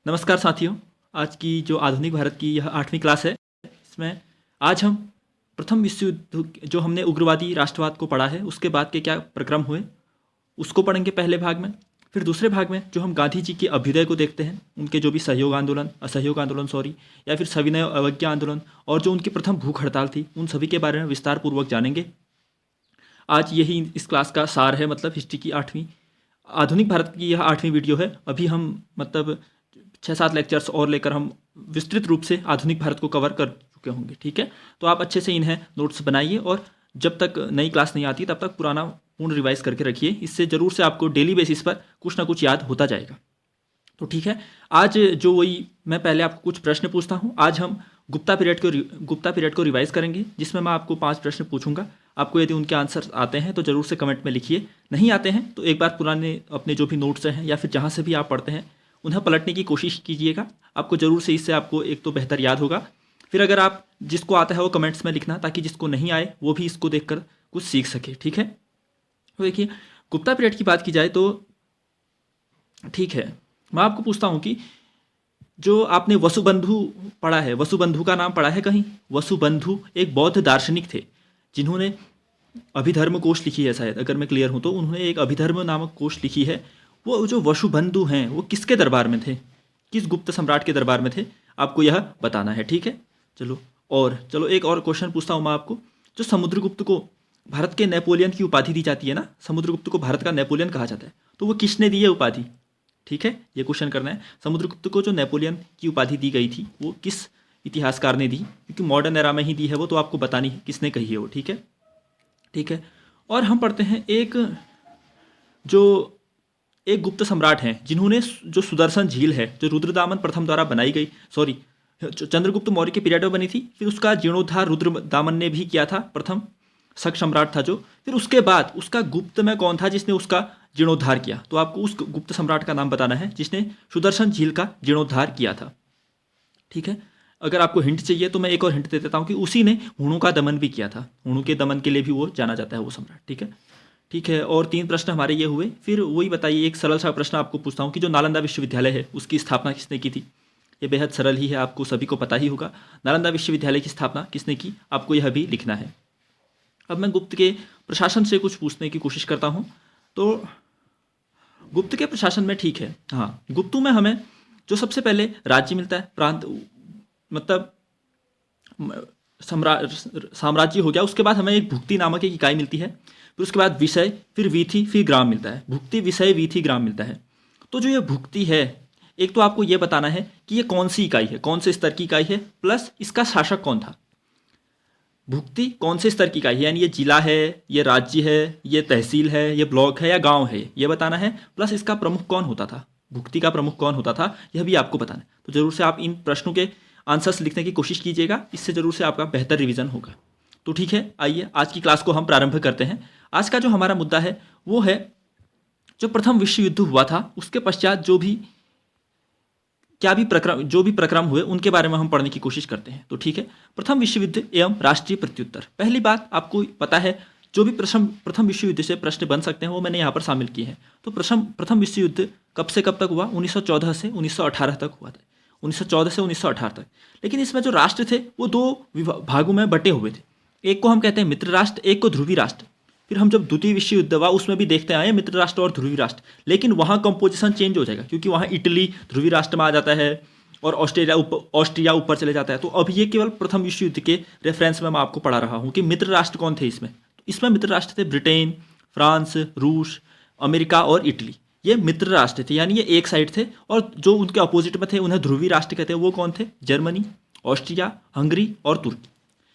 नमस्कार साथियों। आज की जो आधुनिक भारत की यह 8वीं क्लास है, इसमें आज हम प्रथम विश्व युद्ध जो हमने उग्रवादी राष्ट्रवाद को पढ़ा है उसके बाद के क्या प्रक्रम हुए उसको पढ़ेंगे पहले भाग में। फिर दूसरे भाग में जो हम गांधी जी के अभ्युदय को देखते हैं, उनके जो भी असहयोग आंदोलन या फिर सविनय अवज्ञा आंदोलन और जो उनकी प्रथम भूख हड़ताल थी, उन सभी के बारे में विस्तार पूर्वक जानेंगे। आज यही इस क्लास का सार है, मतलब हिस्ट्री की 8वीं आधुनिक भारत की यह 8वीं वीडियो है। अभी हम मतलब 6-7 लेक्चर्स और लेकर हम विस्तृत रूप से आधुनिक भारत को कवर कर चुके होंगे। ठीक है, तो आप अच्छे से इन्हें नोट्स बनाइए और जब तक नई क्लास नहीं आती तब तक पुराना पूर्ण रिवाइज करके रखिए। इससे ज़रूर से आपको डेली बेसिस पर कुछ ना कुछ याद होता जाएगा। तो ठीक है, आज जो वही मैं पहले आपको कुछ प्रश्न पूछता हूँ। आज हम गुप्ता पीरियड को रिवाइज करेंगे, जिसमें मैं आपको 5 प्रश्न पूछूंगा। आपको यदि उनके आंसर आते हैं तो ज़रूर से कमेंट में लिखिए, नहीं आते हैं तो एक बार पुराने अपने जो भी नोट्स हैं या फिर जहाँ से भी आप पढ़ते हैं उन्हें पलटने की कोशिश कीजिएगा। आपको ज़रूर से इससे आपको एक तो बेहतर याद होगा। फिर अगर आप जिसको आता है वो कमेंट्स में लिखना, ताकि जिसको नहीं आए वो भी इसको देखकर कुछ सीख सके। ठीक है, तो देखिए, गुप्ता पीरियड की बात की जाए तो ठीक है, मैं आपको पूछता हूँ कि जो आपने वसुबंधु पढ़ा है, वसुबंधु का नाम पढ़ा है कहीं? वसुबंधु एक बौद्ध दार्शनिक थे जिन्होंने अभिधर्म कोश लिखी है, शायद अगर मैं क्लियर हूँ तो उन्होंने एक अभिधर्म नामक कोश लिखी है। वो जो वसुबंधु हैं वो किसके दरबार में थे, किस गुप्त सम्राट के दरबार में थे, आपको यह बताना है। ठीक है, चलो एक और क्वेश्चन पूछता हूँ मैं आपको। जो समुद्रगुप्त को भारत के नेपोलियन की उपाधि दी जाती है ना, समुद्रगुप्त को भारत का नेपोलियन कहा जाता है, तो वो किसने दी है उपाधि? ठीक है, ये क्वेश्चन करना है। समुद्रगुप्त को जो नेपोलियन की उपाधि दी गई थी वो किस इतिहासकार ने दी? क्योंकि मॉडर्न एरा में ही दी है वो, तो आपको बतानी है किसने कही है वो। ठीक है, और हम पढ़ते हैं एक गुप्त सम्राट हैं जिन्होंने जो सुदर्शन झील है, जो रुद्रदामन प्रथम द्वारा बनाई गई, चंद्रगुप्त मौर्य के पीरियड में बनी थी, फिर उसका जीर्णोद्धार रुद्रदामन ने भी किया था, प्रथम शक सम्राट था जो। फिर उसके बाद उसका गुप्त में कौन था जिसने उसका जीर्णोद्धार किया? तो आपको उस गुप्त सम्राट का नाम बताना है जिसने सुदर्शन झील का जीर्णोद्धार किया था। ठीक है, अगर आपको हिंट चाहिए तो मैं एक और हिंट दे देता हूँ कि उसी ने हुणों का दमन भी किया था। हुणों के दमन के लिए भी वो जाना जाता है वो सम्राट। ठीक है, और 3 प्रश्न हमारे ये हुए। फिर वही बताइए, एक सरल सा प्रश्न आपको पूछता हूँ कि जो नालंदा विश्वविद्यालय है उसकी स्थापना किसने की थी? ये बेहद सरल ही है, आपको सभी को पता ही होगा। नालंदा विश्वविद्यालय की स्थापना किसने की, आपको यह भी लिखना है। अब मैं गुप्त के प्रशासन से कुछ पूछने की कोशिश करता हूँ। तो गुप्त के प्रशासन में, ठीक है, हाँ, गुप्तों में हमें जो सबसे पहले राज्य मिलता है, प्रांत मतलब साम्राज्य हो गया। उसके बाद हमें एक भुक्ति नामक एक इकाई मिलती है, फिर उसके बाद विषय, फिर वीथी, फिर ग्राम मिलता है। भुक्ति, विषय, वीथी, ग्राम मिलता है। तो जो ये भुक्ति है, एक तो आपको ये बताना है कि ये कौन सी इकाई है, कौन से स्तर की इकाई है, प्लस इसका शासक कौन था। भुक्ति कौन से स्तर की इकाई है, यानी ये जिला है, ये राज्य है, ये तहसील है, ये ब्लॉक है या गांव है, ये बताना है। प्लस इसका प्रमुख कौन होता था, भुक्ति का प्रमुख कौन होता था, यह भी आपको बताना है। तो जरूर से आप इन प्रश्नों के आंसर्स लिखने की कोशिश कीजिएगा, इससे जरूर से आपका बेहतर रिवीजन होगा। तो ठीक है, आइए आज की क्लास को हम प्रारंभ करते हैं। आज का जो हमारा मुद्दा है वो है जो प्रथम विश्व युद्ध हुआ था उसके पश्चात जो भी प्रक्रम हुए उनके बारे में हम पढ़ने की कोशिश करते हैं। तो ठीक है, प्रथम विश्व युद्ध एवं राष्ट्रीय प्रत्युत्तर। पहली बात आपको पता है, जो भी प्रथम विश्व युद्ध से प्रश्न बन सकते हैं वो मैंने यहाँ पर शामिल किए हैं। तो प्रथम विश्व युद्ध कब से कब तक हुआ? 1914 से 1918 तक हुआ था, 1914 से 1918 तक। लेकिन इसमें जो राष्ट्र थे वो 2 भागों में बटे हुए थे। एक को हम कहते हैं मित्र राष्ट्र, एक को ध्रुवी राष्ट्र। फिर हम जब द्वितीय विश्व युद्ध हुआ उसमें भी देखते आए मित्र राष्ट्र और ध्रुवी राष्ट्र, लेकिन वहाँ कंपोजिशन चेंज हो जाएगा, क्योंकि वहाँ इटली ध्रुवी राष्ट्र में आ जाता है और ऑस्ट्रिया ऊपर चले जाता है। तो अब ये केवल प्रथम विश्व युद्ध के रेफरेंस में मैं आपको पढ़ा रहा हूँ कि मित्र राष्ट्र कौन थे इसमें। तो इसमें मित्र राष्ट्र थे ब्रिटेन, फ्रांस, रूस, अमेरिका और इटली। ये मित्र राष्ट्र थे, यानी ये एक साइड थे, और जो उनके अपोजिट में थे उन्हें ध्रुवी राष्ट्र कहते हैं। वो कौन थे? जर्मनी, ऑस्ट्रिया, हंगरी और तुर्की।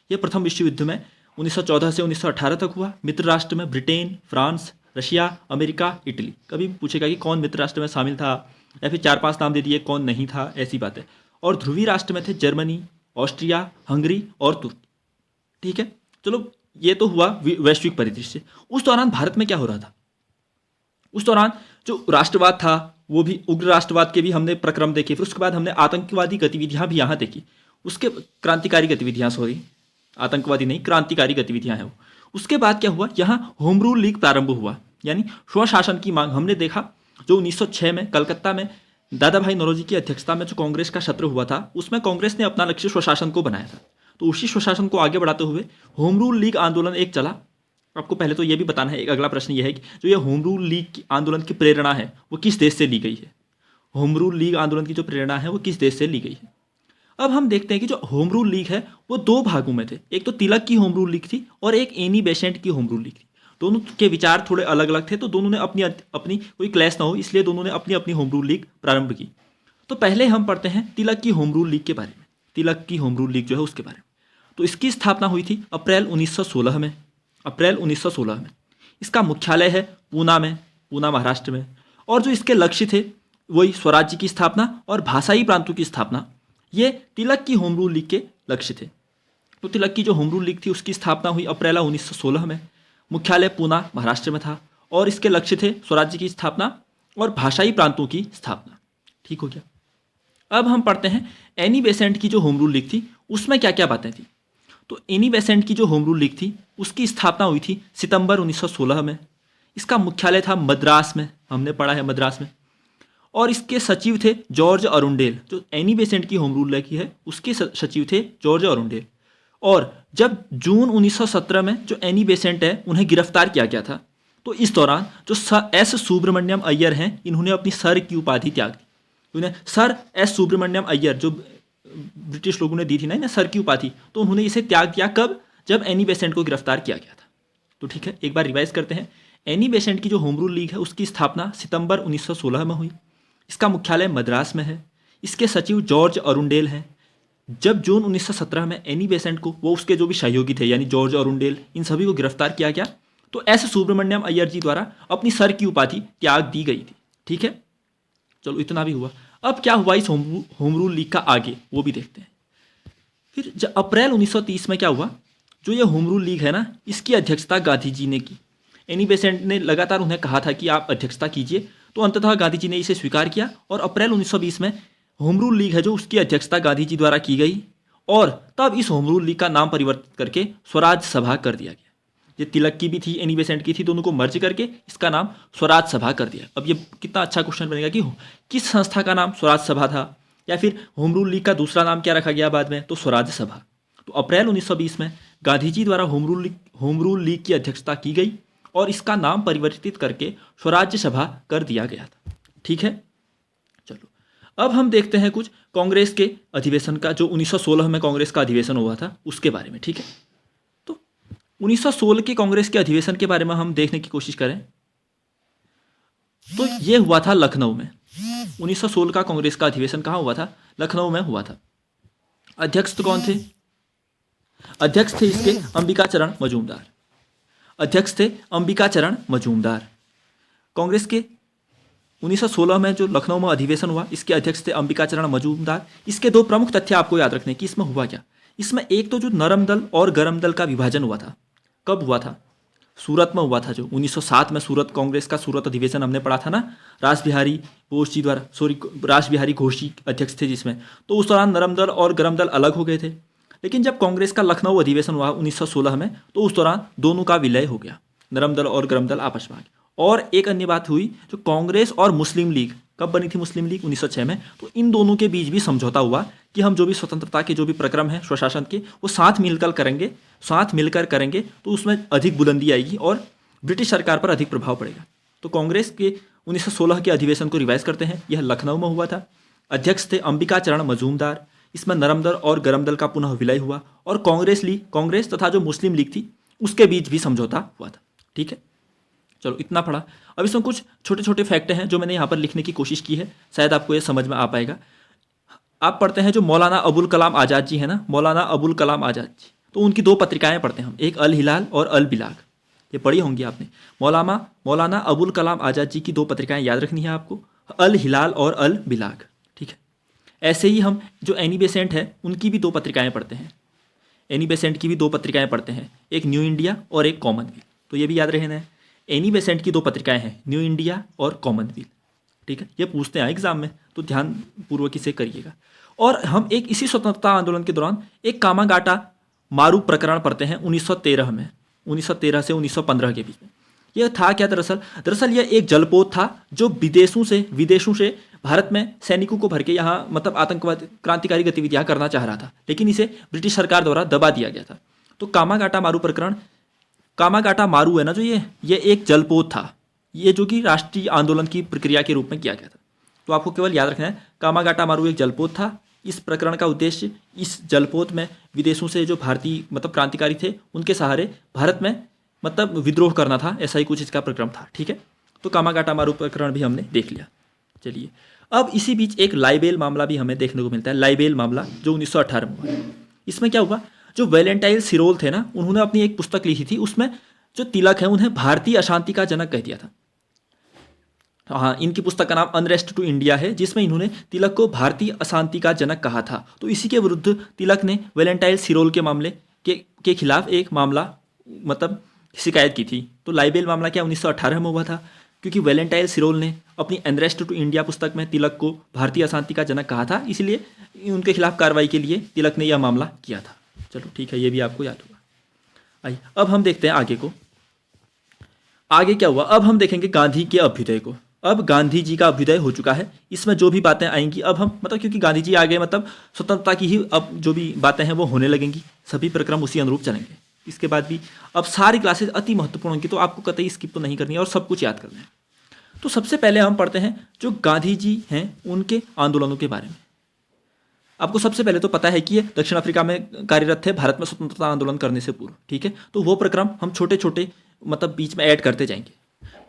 ये प्रथम विश्व युद्ध में 1914 से 1918 तक हुआ। मित्र राष्ट्र में Britain, France, Russia, America, Italy. कभी भी पूछेगा कि कौन मित्र राष्ट्र में शामिल था, या फिर 4-5 नाम दे दिए कौन नहीं था, ऐसी बात है। और ध्रुवी राष्ट्र में थे जर्मनी, ऑस्ट्रिया, हंगरी और तुर्की। ठीक है, चलो ये तो हुआ वैश्विक परिदृश्य। उस दौरान भारत में क्या हो रहा था? उस दौरान जो राष्ट्रवाद था वो भी, उग्र राष्ट्रवाद के भी हमने प्रक्रम देखे। फिर उसके बाद हमने आतंकवादी गतिविधियां भी यहाँ देखी, उसके क्रांतिकारी गतिविधियां, आतंकवादी नहीं, क्रांतिकारी गतिविधियां हैं वो। उसके बाद क्या हुआ, यहाँ होम रूल लीग प्रारंभ हुआ, यानी स्वशासन की मांग। हमने देखा जो 1906 में कलकत्ता में दादा भाई नौरोजी की अध्यक्षता में जो कांग्रेस का सत्र हुआ था उसमें कांग्रेस ने अपना लक्ष्य स्वशासन को बनाया था। तो उसी स्वशासन को आगे बढ़ाते हुए होम रूल लीग आंदोलन एक चला। आपको पहले तो ये भी बताना है, एक अगला प्रश्न ये है कि जो ये होम रूल लीग आंदोलन की प्रेरणा है वो किस देश से ली गई है। होम रूल लीग आंदोलन की जो प्रेरणा है वो किस देश से ली गई है। अब हम देखते हैं कि जो होम रूल लीग है वो दो भागों में थे। एक तो तिलक की होम रूल लीग थी और एक एनी बेसेंट की होम रूल लीग थी। दोनों के विचार थोड़े अलग अलग थे, तो दोनों ने अपनी अपनी कोई क्लैश ना हो इसलिए दोनों ने अपनी अपनी होम रूल लीग प्रारंभ की। तो पहले हम पढ़ते हैं तिलक की होम रूल लीग के बारे में। तिलक की होम रूल लीग जो है उसके बारे में, तो इसकी स्थापना हुई थी अप्रैल 1916 में। अप्रैल 1916 में इसका मुख्यालय है पूना में, पूना महाराष्ट्र में। और जो इसके लक्ष्य थे वही स्वराज्य की स्थापना और भाषाई प्रांतों की स्थापना, ये तिलक की होम रूल लीग के लक्ष्य थे। तो तिलक की जो होम रूल लीग थी उसकी स्थापना हुई अप्रैल 1916 में। मुख्यालय पूना महाराष्ट्र में था और इसके लक्ष्य थे स्वराज्य की स्थापना और भाषाई प्रांतों की स्थापना। ठीक हो गया। अब हम पढ़ते हैं एनी बेसेंट की जो होम रूल लीग थी उसमें क्या क्या बातें थी। तो एनी बेसेंट की जो होम रूल लीग थी उसकी स्थापना हुई थी सितंबर 1916 में। इसका मुख्यालय था मद्रास में, हमने पढ़ा है मद्रास में। और इसके सचिव थे जॉर्ज अरुंडेल। जो एनी बेसेंट की होम रूल लीग की है उसके सचिव थे जॉर्ज अरुंडेल। और जब जून 1917 में जो एनी बेसेंट है उन्हें गिरफ्तार किया गया था, तो इस दौरान जो एस सुब्रमण्यम अय्यर हैं इन्होंने अपनी सर की उपाधि त्याग दी। उन्हें सर एस सुब्रमण्यम अय्यर जो ब्रिटिश लोगों ने दी थी ना इन्हें सर की उपाधि, तो उन्होंने इसे त्याग दिया कब, जब एनी बेसेंट को गिरफ्तार किया गया था। तो ठीक है, एक बार रिवाइज करते हैं। एनी बेसेंट की जो होम रूल लीग है उसकी स्थापना सितंबर 1916 में हुई। इसका मुख्यालय मद्रास में है। इसके सचिव जॉर्ज अरुंडेल हैं। जब जून 1917 में एनी बेसेंट को, वो उसके जो भी सहयोगी थे यानी जॉर्ज अरुंडेल, इन सभी को गिरफ्तार किया गया, तो एस सुब्रमण्यम अय्यर जी द्वारा अपनी सर की उपाधि त्याग दी गई थी। ठीक है, चलो इतना भी हुआ। अब क्या हुआ इस होम रूल लीग का आगे, वो भी देखते हैं। फिर जब अप्रैल 1930 में क्या हुआ, जो ये होम रूल लीग है ना इसकी अध्यक्षता गांधी जी ने की। एनी बेसेंट ने लगातार उन्हें कहा था कि आप अध्यक्षता कीजिए, तो अंततः गांधी जी ने इसे स्वीकार किया और अप्रैल 1920 में होम रूल लीग है जो उसकी अध्यक्षता गांधी जी द्वारा की गई। और तब इस होम रूल लीग का नाम परिवर्तित करके स्वराज सभा कर दिया गया। ये तिलक की भी थी, एनी बेसेंट की थी, दोनों को मर्ज करके इसका नाम स्वराज सभा कर दिया। अब ये कितना अच्छा क्वेश्चन बनेगा कि किस संस्था का नाम स्वराज सभा था, या फिर होम रूल लीग का दूसरा नाम क्या रखा गया बाद में, तो स्वराज सभा। तो अप्रैल 1920 में गांधी जी द्वारा होम रूल लीग की अध्यक्षता की गई और इसका नाम परिवर्तित करके स्वराज्य सभा कर दिया गया था। ठीक है, चलो अब हम देखते हैं कुछ कांग्रेस के अधिवेशन का, जो 1916 में कांग्रेस का अधिवेशन हुआ था उसके बारे में। ठीक है, तो 1916 के कांग्रेस के अधिवेशन के बारे में हम देखने की कोशिश करें तो ये हुआ था लखनऊ में। 1916 का कांग्रेस का अधिवेशन कहाँ हुआ था, लखनऊ में हुआ था। अध्यक्ष तो कौन थे, अध्यक्ष थे इसके अंबिका चरण मजूमदार। अध्यक्ष थे अंबिका चरण मजूमदार। कांग्रेस के 1916 में जो लखनऊ में अधिवेशन हुआ इसके अध्यक्ष थे अंबिका चरण मजूमदार। इसके दो प्रमुख तथ्य आपको याद रखने कि इसमें हुआ क्या। इसमें एक तो जो नरम दल और गरम दल का विभाजन हुआ था, कब हुआ था, सूरत में हुआ था। जो 1907 में सूरत कांग्रेस का सूरत अधिवेशन हमने पढ़ा था ना, रास बिहारी घोष जी अध्यक्ष थे जिसमें, तो उस दौरान नरम दल और गरम दल अलग हो गए थे। लेकिन जब कांग्रेस का लखनऊ अधिवेशन हुआ 1916 में, तो उस दौरान दोनों का विलय हो गया, नरम दल और गरम दल आपस में आ गए। और एक अन्य बात हुई, जो कांग्रेस और मुस्लिम लीग, कब बनी थी मुस्लिम लीग, 1906 में, तो इन दोनों के बीच भी समझौता हुआ कि हम जो भी स्वतंत्रता के जो भी प्रक्रम हैं स्वशासन के, वो साथ मिलकर करेंगे तो उसमें अधिक बुलंदी आएगी और ब्रिटिश सरकार पर अधिक प्रभाव पड़ेगा। तो कांग्रेस के 1916 के अधिवेशन को रिवाइज करते हैं। यह लखनऊ में हुआ था। अध्यक्ष थे अंबिका चरण मजूमदार। इसमें नरम दल और गरम दल का पुनः विलय हुआ और कांग्रेस तथा जो मुस्लिम लीग थी उसके बीच भी समझौता हुआ था। ठीक है, चलो इतना पढ़ा। अब इसमें कुछ छोटे छोटे फैक्ट हैं जो मैंने यहाँ पर लिखने की कोशिश की है, शायद आपको ये समझ में आ पाएगा। आप पढ़ते हैं जो मौलाना अबुल कलाम आज़ाद जी है ना, मौलाना अबुल कलाम आज़ाद जी, तो उनकी दो पत्रिकाएं पढ़ते हैं हम, एक अल हिलाल और अल बिलाग। ये पढ़ी होंगी आपने। मौलाना अबुल कलाम आज़ाद जी की दो पत्रिकाएं याद रखनी है आपको, अल हिलाल और अल बिलाग। ठीक है, ऐसे ही हम जो एनी बेसेंट है उनकी भी दो पत्रिकाएं पढ़ते हैं। एनी बेसेंट की भी दो पत्रिकाएं पढ़ते हैं, एक न्यू इंडिया और एक कॉमनवेल्थ। तो ये भी याद रहना है। एनी बेसेंट की दो पत्रिकाएं हैं, न्यू इंडिया और कॉमनवेल्थ। ठीक है, ये पूछते हैं एग्जाम में, तो ध्यान पूर्वक इसे करिएगा। और हम एक इसी स्वतंत्रता आंदोलन के दौरान एक कामागाटा मारू प्रकरण पढ़ते हैं 1913 में, 1913 से 1915 के बीच में। यह था क्या दरअसल यह एक जलपोत था जो विदेशों से भारत में सैनिकों को भर के यहाँ मतलब आतंकवाद क्रांतिकारी गतिविधियाँ करना चाह रहा था, लेकिन इसे ब्रिटिश सरकार द्वारा दबा दिया गया था। तो कामागाटा मारू प्रकरण, कामागाटा मारू है ना जो ये एक जलपोत था, ये जो कि राष्ट्रीय आंदोलन की प्रक्रिया के रूप में किया गया था। तो आपको केवल याद रखना है कामागाटा मारू एक जलपोत था। इस प्रकरण का उद्देश्य इस जलपोत में विदेशों से जो भारतीय मतलब क्रांतिकारी थे उनके सहारे भारत में मतलब विद्रोह करना था, ऐसा ही कुछ इसका प्रक्रम था। ठीक है, तो कामागाटा मारू प्रकरण भी हमने देख लिया। चलिए, अब इसी बीच एक लाइबेल मामला भी हमें देखने को मिलता है, लाइबेल मामला जो 1918 में हुआ। इसमें क्या हुआ, जो वैलेंटाइन सिरोल थे ना, उन्होंने अपनी एक पुस्तक लिखी थी, उसमें जो तिलक है उन्हें भारतीय अशांति का जनक कह दिया था। हाँ, इनकी पुस्तक का नाम अनरेस्ट टू इंडिया है, जिसमें इन्होंने तिलक को भारतीय अशांति का जनक कहा था। तो इसी के विरुद्ध तिलक ने वैलेंटाइन सिरोल के मामले के खिलाफ एक मामला मतलब शिकायत की थी। तो लाइबेल मामला क्या 1918 में हुआ था, क्योंकि वैलेंटाइन सिरोल ने अपनी अनरेस्ट टू इंडिया पुस्तक में तिलक को भारतीय अशांति का जनक कहा था, इसलिए उनके खिलाफ कार्रवाई के लिए तिलक ने यह मामला किया था। चलो ठीक है, ये भी आपको याद होगा। आइए अब हम देखते हैं आगे को, आगे क्या हुआ। अब हम देखेंगे गांधी के अभ्युदय को। अब गांधी जी का अभ्युदय हो चुका है, इसमें जो भी बातें आएंगी अब हम मतलब क्योंकि गांधी जी आ गए मतलब स्वतंत्रता की ही अब जो भी बातें हैं वो होने लगेंगी, सभी प्रक्रम उसी अनुरूप चलेंगे। इसके बाद भी अब सारी क्लासेस अति महत्वपूर्ण होंगी, तो आपको कतई स्किप तो नहीं करनी है और सब कुछ याद करना है। तो सबसे पहले हम पढ़ते हैं जो गांधी जी हैं उनके आंदोलनों के बारे में। आपको सबसे पहले तो पता है कि ये दक्षिण अफ्रीका में कार्यरत थे भारत में स्वतंत्रता आंदोलन करने से पूर्व। ठीक है, तो वो प्रक्रम हम छोटे छोटे मतलब बीच में ऐड करते जाएंगे।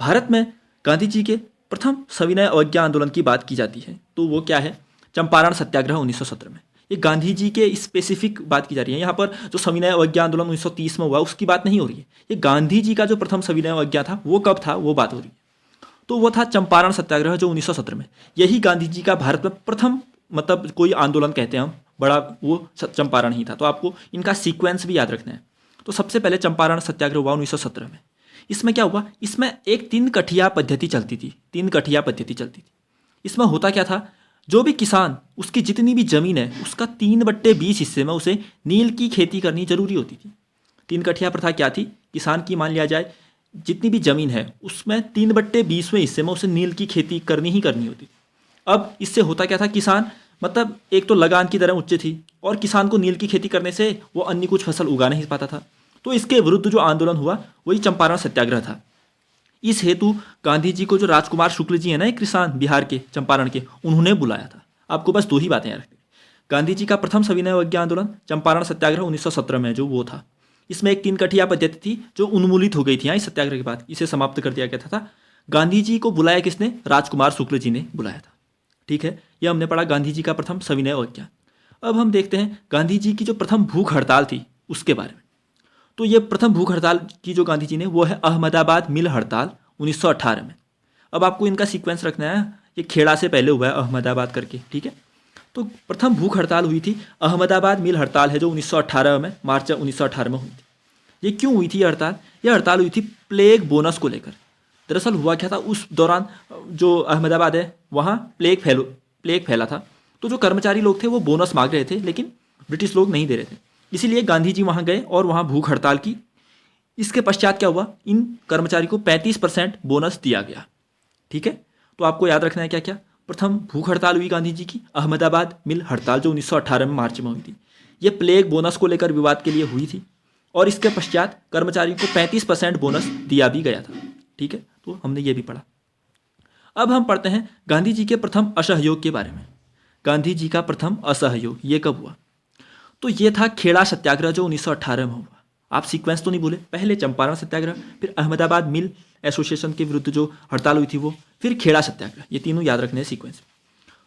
भारत में गांधी जी के प्रथम सविनय अवज्ञा आंदोलन की बात की जाती है, तो वो क्या है, चंपारण सत्याग्रह 1917 में। ये गांधी जी के स्पेसिफिक बात की जा रही है। यहाँ पर जो सविनय अवज्ञा आंदोलन 1930 में हुआ उसकी बात नहीं हो रही है, ये गांधी जी का जो प्रथम सविनय अवज्ञा था वो कब था वो बात हो रही है। तो वो था चंपारण सत्याग्रह जो 1917 में। यही गांधी जी का भारत में प्रथम मतलब कोई आंदोलन कहते हैं हम बड़ा, वो चंपारण ही था। तो आपको इनका सीक्वेंस भी याद रखना है। तो सबसे पहले चंपारण सत्याग्रह हुआ 1917 में। इसमें क्या हुआ, इसमें एक 3 कठिया पद्धति चलती थी, 3 कठिया पद्धति चलती थी। इसमें होता क्या था, जो भी किसान उसकी जितनी भी जमीन है उसका 3/20 हिस्से में उसे नील की खेती करनी जरूरी होती थी। 3 कठिया प्रथा क्या थी, किसान की मान लिया जाए जितनी भी जमीन है उसमें 3/20वें हिस्से में उसे नील की खेती करनी ही करनी होती थी। अब इससे होता क्या था, किसान मतलब एक तो लगान की दरें उच्च थी और किसान को नील की खेती करने से वो अन्य कुछ फसल उगा नहीं पाता था। तो इसके विरुद्ध जो आंदोलन हुआ वही चंपारण सत्याग्रह था। इस हेतु गांधी जी को जो राजकुमार शुक्ल जी है ना, एक किसान बिहार के चंपारण के, उन्होंने बुलाया था। आपको बस 2 ही बातें याद रखनी। गांधी जी का प्रथम सविनय अवज्ञा आंदोलन चंपारण सत्याग्रह 1917 में जो वो था, इसमें एक 3 कठिया पद्धति थी जो उन्मूलित हो गई थी। इस सत्याग्रह के बाद इसे समाप्त कर दिया गया था। गांधी जी को बुलाया किसने, राजकुमार शुक्ल जी ने बुलाया था। ठीक है, यह हमने पढ़ा गांधी जी का प्रथम सविनय अवज्ञा। अब हम देखते हैं गांधी जी की जो प्रथम भूख हड़ताल थी उसके बारे में। तो ये प्रथम भूख हड़ताल की जो गांधी जी ने वो है अहमदाबाद मिल हड़ताल 1918 में। अब आपको इनका सीक्वेंस रखना है, ये खेड़ा से पहले हुआ है अहमदाबाद करके। ठीक है, तो प्रथम भूख हड़ताल हुई थी अहमदाबाद मिल हड़ताल है जो 1918 में मार्च 1918 में हुई थी। ये क्यों हुई थी ये हड़ताल, यह हड़ताल हुई थी प्लेग बोनस को लेकर। दरअसल हुआ क्या था, उस दौरान जो अहमदाबाद है वहाँ प्लेग फैला था। तो जो कर्मचारी लोग थे वो बोनस मांग रहे थे, लेकिन ब्रिटिश लोग नहीं दे रहे थे। इसीलिए गांधी जी वहाँ गए और वहाँ भूख हड़ताल की। इसके पश्चात क्या हुआ, इन कर्मचारी को 35% बोनस दिया गया। ठीक है, तो आपको याद रखना है क्या क्या। प्रथम भूख हड़ताल हुई गांधी जी की अहमदाबाद मिल हड़ताल जो 1918 में मार्च में हुई थी। ये प्लेग बोनस को लेकर विवाद के लिए हुई थी और इसके पश्चात कर्मचारी को 35% बोनस दिया भी गया था। ठीक है, तो हमने ये भी पढ़ा। अब हम पढ़ते हैं गांधी जी के प्रथम असहयोग के बारे में। गांधी जी का प्रथम असहयोग ये कब हुआ, तो ये था खेड़ा सत्याग्रह जो 1918 में हुआ। आप सीक्वेंस तो नहीं भूले, पहले चंपारण सत्याग्रह, फिर अहमदाबाद मिल एसोसिएशन के विरुद्ध जो हड़ताल हुई थी वो, फिर खेड़ा सत्याग्रह। ये तीनों याद रखने हैं सीक्वेंस।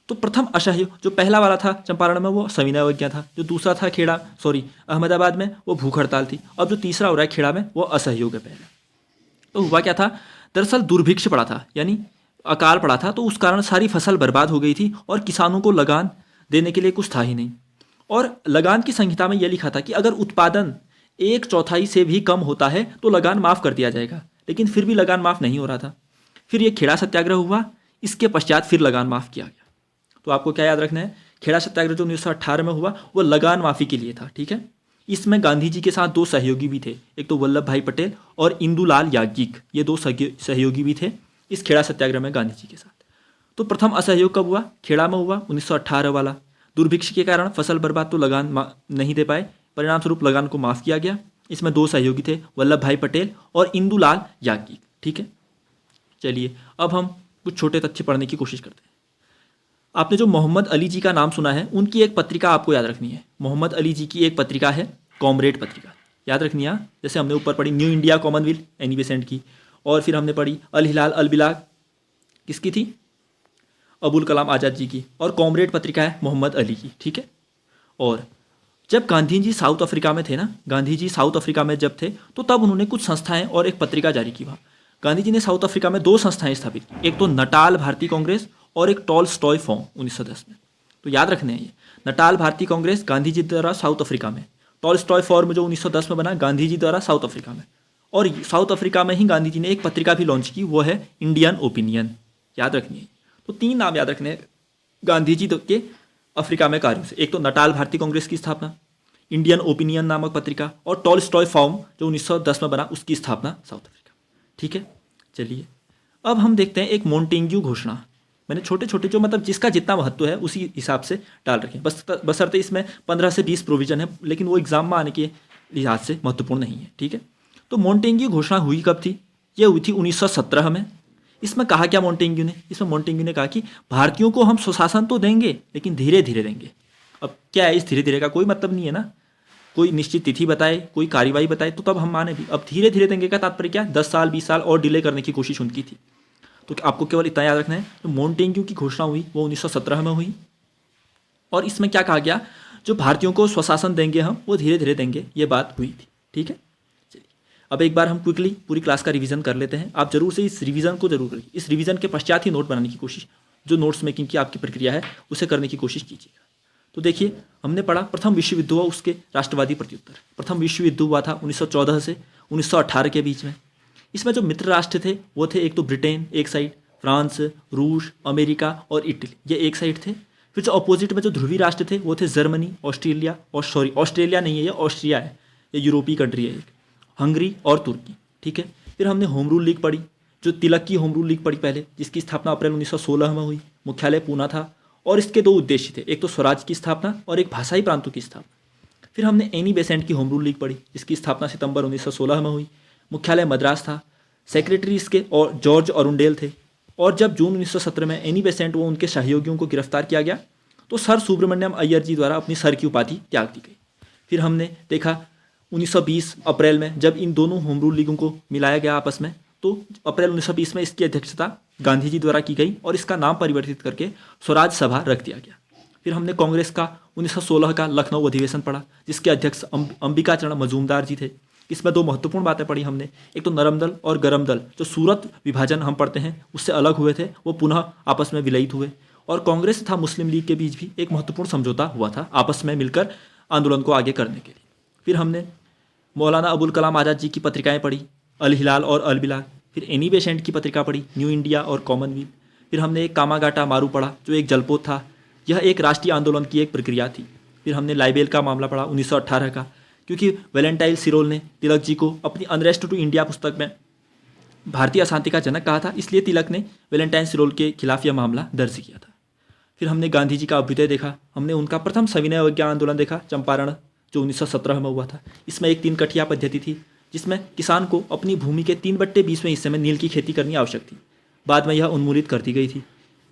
तो प्रथम असहयोग जो पहला वाला था चंपारण में वो सविनय अवज्ञा था, जो दूसरा था अहमदाबाद में वो भूख हड़ताल थी। अब जो तीसरा हो रहा है खेड़ा में वो असहयोग है पहला। तो हुआ क्या था, दरअसल दुर्भिक्ष पड़ा था, यानी अकाल पड़ा था, तो उस कारण सारी फसल बर्बाद हो गई थी और किसानों को लगान देने के लिए कुछ था ही नहीं। और लगान की संहिता में यह लिखा था कि अगर उत्पादन 1/4 से भी कम होता है तो लगान माफ़ कर दिया जाएगा, लेकिन फिर भी लगान माफ़ नहीं हो रहा था। फिर ये खेड़ा सत्याग्रह हुआ, इसके पश्चात फिर लगान माफ़ किया गया। तो आपको क्या याद रखना है, खेड़ा सत्याग्रह जो 1918 में हुआ वो लगान माफ़ी के लिए था। ठीक है, इसमें गांधी जी के साथ दो सहयोगी भी थे, एक तो वल्लभ भाई पटेल और इंदुलाल याज्ञिक, ये दो सहयोगी भी थे इस खेड़ा सत्याग्रह में गांधी जी के साथ। तो प्रथम असहयोग कब हुआ? खेड़ा में हुआ, 1918 वाला। दुर्भिक्ष के कारण फसल बर्बाद तो लगान नहीं दे पाए, परिणाम स्वरूप लगान को माफ किया गया। इसमें दो सहयोगी थे, वल्लभ भाई पटेल और इंदुलाल याज्ञिक। ठीक है, चलिए अब हम कुछ छोटे तथ्य पढ़ने की कोशिश करते हैं। आपने जो मोहम्मद अली जी का नाम सुना है, उनकी एक पत्रिका आपको याद रखनी है। मोहम्मद अली जी की एक पत्रिका है कॉमरेड पत्रिका, याद रखनी है। जैसे हमने ऊपर पढ़ी new India Commonwealth Annie Besant की, और फिर हमने पढ़ी अल हिलाल अल बिलाग किसकी थी? अबुल कलाम आज़ाद जी की। और कॉमरेड पत्रिका है मोहम्मद अली की। ठीक है, और जब गांधी जी साउथ अफ्रीका में थे ना, गांधी जी साउथ अफ्रीका में जब थे तो तब उन्होंने कुछ संस्थाएं और एक पत्रिका जारी की। वहाँ गांधी जी ने साउथ अफ्रीका में दो संस्थाएं स्थापित की, एक तो नटाल भारतीय कांग्रेस और एक टॉलस्टॉय फॉर्म 1910 में। तो याद रखने हैं ये, नटाल भारतीय कांग्रेस गांधी जी द्वारा साउथ अफ्रीका में, टॉलस्टॉय फॉर्म जो 1910 में बना गांधी जी द्वारा साउथ अफ्रीका में। और साउथ अफ्रीका में ही गांधी जी ने एक पत्रिका भी लॉन्च की, वो है इंडियन ओपिनियन, याद रखनी है। तो तीन नाम याद रखने हैं गांधी जी के अफ्रीका में कार्यों से, एक तो नटाल भारतीय कांग्रेस की स्थापना, इंडियन ओपिनियन नामक पत्रिका, और टॉलस्टॉय फॉर्म जो 1910 में बना उसकी स्थापना साउथ अफ्रीका। ठीक है, चलिए अब हम देखते हैं एक मोंटेग्यू घोषणा। मैंने छोटे छोटे जो मतलब जिसका जितना महत्व है उसी हिसाब से डाल रखे, बशर्ते इसमें 15 से 20 प्रोविजन है, लेकिन वो एग्जाम में आने के लिहाज से महत्वपूर्ण नहीं है। ठीक है, तो मोंटेग्यू घोषणा हुई कब थी? ये हुई थी 1917 में। इसमें कहा क्या मोंटेग्यू ने? इसमें मोंटेग्यू ने कहा कि भारतीयों को हम स्वशासन तो देंगे लेकिन धीरे धीरे देंगे। अब क्या है, इस धीरे धीरे का कोई मतलब नहीं है ना, कोई निश्चित तिथि बताए, कोई कार्यवाही बताए तो तब हम माने भी। अब धीरे धीरे देंगे का तात्पर्य क्या? 10 साल 20 साल और डिले करने की कोशिश उनकी थी। तो आपको केवल इतना याद रखना है, तो मोंटेग्यू की घोषणा हुई वो 1917 में हुई। और इसमें क्या कहा गया? जो भारतीयों को स्वशासन देंगे हम, वो धीरे धीरे देंगे, ये बात हुई थी। ठीक है, चलिए अब एक बार हम क्विकली पूरी क्लास का रिवीजन कर लेते हैं। आप जरूर से इस रिवीजन को जरूर करिए, इस रिवीजन के पश्चात ही नोट बनाने की कोशिश, जो नोट्स मेकिंग की आपकी प्रक्रिया है उसे करने की कोशिश कीजिएगा। तो देखिए, हमने पढ़ा प्रथम विश्व युद्ध हुआ, उसके राष्ट्रवादी प्रत्युत्तर। प्रथम विश्व युद्ध हुआ था 1914 से 1918 के बीच में। इसमें जो मित्र राष्ट्र थे वो थे एक तो ब्रिटेन एक साइड, फ्रांस, रूस, अमेरिका और इटली, ये एक साइड थे। फिर जो अपोजिट में जो ध्रुवीय राष्ट्र थे वो थे जर्मनी, ऑस्ट्रेलिया, और सॉरी ऑस्ट्रेलिया नहीं है, ये ऑस्ट्रिया है, ये यूरोपीय कंट्री है एक, हंगरी और तुर्की। ठीक है, फिर हमने होम रूल लीग पढ़ी, जो तिलक की होम रूल लीग पढ़ी पहले, जिसकी स्थापना अप्रैल 1916 में हुई, मुख्यालय पूना था, और इसके दो उद्देश्य थे, एक तो स्वराज की स्थापना और एक भाषाई प्रांतों की स्थापना। फिर हमने एनी बेसेंट की होम रूल लीग पढ़ी, जिसकी स्थापना सितंबर 1916 में हुई, मुख्यालय मद्रास था, सेक्रेटरी इसके और जॉर्ज अरुंडेल थे। और जब जून 1917 में एनी बेसेंट व उनके सहयोगियों को गिरफ्तार किया गया तो सर सुब्रमण्यम अय्यर जी द्वारा अपनी सर की उपाधि त्याग दी गई। फिर हमने देखा 1920 अप्रैल में जब इन दोनों होम रूल लीगों को मिलाया गया आपस में, तो अप्रैल 1920 में इसकी अध्यक्षता गांधी जी द्वारा की गई और इसका नाम परिवर्तित करके स्वराज सभा रख दिया गया। फिर हमने कांग्रेस का 1916 का लखनऊ अधिवेशन पढ़ा, जिसके अध्यक्ष अंबिका चरण मजूमदार जी थे। इसमें दो महत्वपूर्ण बातें पढ़ी हमने, एक तो नरम दल और गरम दल, जो सूरत विभाजन हम पढ़ते हैं उससे अलग हुए थे, वो पुनः आपस में विलयित हुए। और कांग्रेस तथा मुस्लिम लीग के बीच भी एक महत्वपूर्ण समझौता हुआ था आपस में मिलकर आंदोलन को आगे करने के लिए। फिर हमने मौलाना अबुल कलाम आज़ाद जी की पत्रिकाएं पढ़ी, अल हिलाल और अल बिलाग। फिर एनी बेसेंट की पत्रिका पढ़ी, न्यू इंडिया और कॉमनवेल्थ। फिर हमने एक कामागाटा मारू पढ़ा, जो एक जलपोत था, यह एक राष्ट्रीय आंदोलन की एक प्रक्रिया थी। फिर हमने लाइबेल का मामला पढ़ा 1918 का, क्योंकि वैलेंटाइन सिरोल ने तिलक जी को अपनी अनरेस्ट टू इंडिया पुस्तक में भारतीय अशांति का जनक कहा था, इसलिए तिलक ने वैलेंटाइन सिरोल के खिलाफ यह मामला दर्ज किया था। फिर हमने गांधी जी का अभ्युदय देखा, हमने उनका प्रथम सविनय अवज्ञा आंदोलन देखा, चंपारण, जो 1917 में हुआ था। इसमें एक 3 कठिया पद्धति थी, जिसमें किसान को अपनी भूमि के 3/20वें हिस्से में नील की खेती करनी आवश्यक थी। बाद में यह उन्मूलित कर दी गई थी।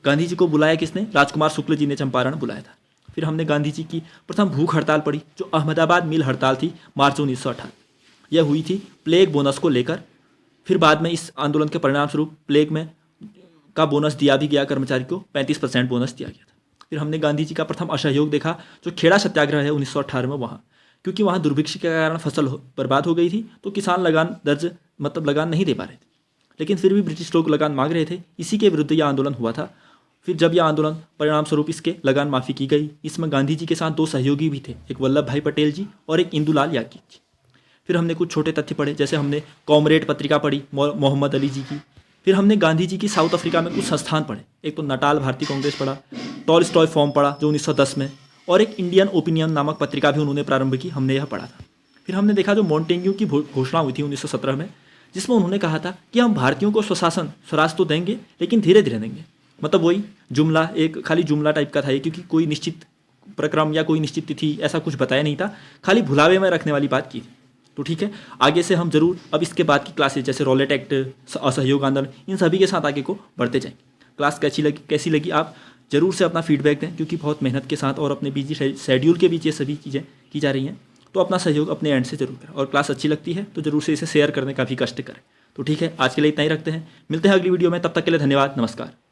गांधी जी को बुलाया किसने? राजकुमार शुक्ल जी ने चंपारण बुलाया था। फिर हमने गांधी जी की प्रथम भूख हड़ताल पढ़ी, जो अहमदाबाद मिल हड़ताल थी, मार्च 1918। यह हुई थी प्लेग बोनस को लेकर। फिर बाद में इस आंदोलन के परिणाम स्वरूप प्लेग में का बोनस दिया भी गया, कर्मचारी को 35% बोनस दिया गया था। फिर हमने गांधी जी का प्रथम असहयोग देखा, जो खेड़ा सत्याग्रह है 1918 में, वहाँ क्योंकि वहाँ दुर्भिक्ष के कारण फसल बर्बाद हो गई थी, तो किसान लगान लगान नहीं दे पा रहे थे, लेकिन फिर भी ब्रिटिश लोग लगान मांग रहे थे, इसी के विरुद्ध यह आंदोलन हुआ था। फिर जब यह आंदोलन परिणाम स्वरूप इसके लगान माफ़ी की गई। इसमें गांधी जी के साथ 2 सहयोगी भी थे, एक वल्लभ भाई पटेल जी और एक इंदुलाल याज्ञिक जी। फिर हमने कुछ छोटे तथ्य पढ़े, जैसे हमने कॉमरेड पत्रिका पढ़ी मोहम्मद अली जी की। फिर हमने गांधी जी की साउथ अफ्रीका में कुछ संस्थान पढ़े, एक तो नटाल भारतीय कांग्रेस पढ़ा, टॉलस्टॉय फॉर्म पढ़ा जो 1910 में, और एक इंडियन ओपिनियन नामक पत्रिका भी उन्होंने प्रारंभ की, हमने यह पढ़ा था। फिर हमने देखा जो मोंटेग्यू की घोषणा हुई थी 1917 में, जिसमें उन्होंने कहा था कि हम भारतीयों को स्वशासन स्वराज तो देंगे लेकिन धीरे धीरे देंगे। मतलब वही जुमला, एक खाली जुमला टाइप का था ये, क्योंकि कोई निश्चित प्रक्रम या कोई निश्चित तिथि ऐसा कुछ बताया नहीं था, खाली भुलावे में रखने वाली बात की थी। तो ठीक है, आगे से हम जरूर अब इसके बाद की क्लासेज जैसे रॉलेट एक्ट, असहयोग आंदोलन, इन सभी के साथ आगे को बढ़ते जाएंगे। क्लास कैसी लगी आप जरूर से अपना फीडबैक दें, क्योंकि बहुत मेहनत के साथ और अपने बिजी शेड्यूल के बीच ये सभी चीज़ें की जा रही हैं। तो अपना सहयोग अपने एंड से जरूर करें, और क्लास अच्छी लगती है तो जरूर से इसे शेयर करने का भी कष्ट करें। तो ठीक है, आज के लिए इतना ही रखते हैं, मिलते हैं अगली वीडियो में, तब तक के लिए धन्यवाद, नमस्कार।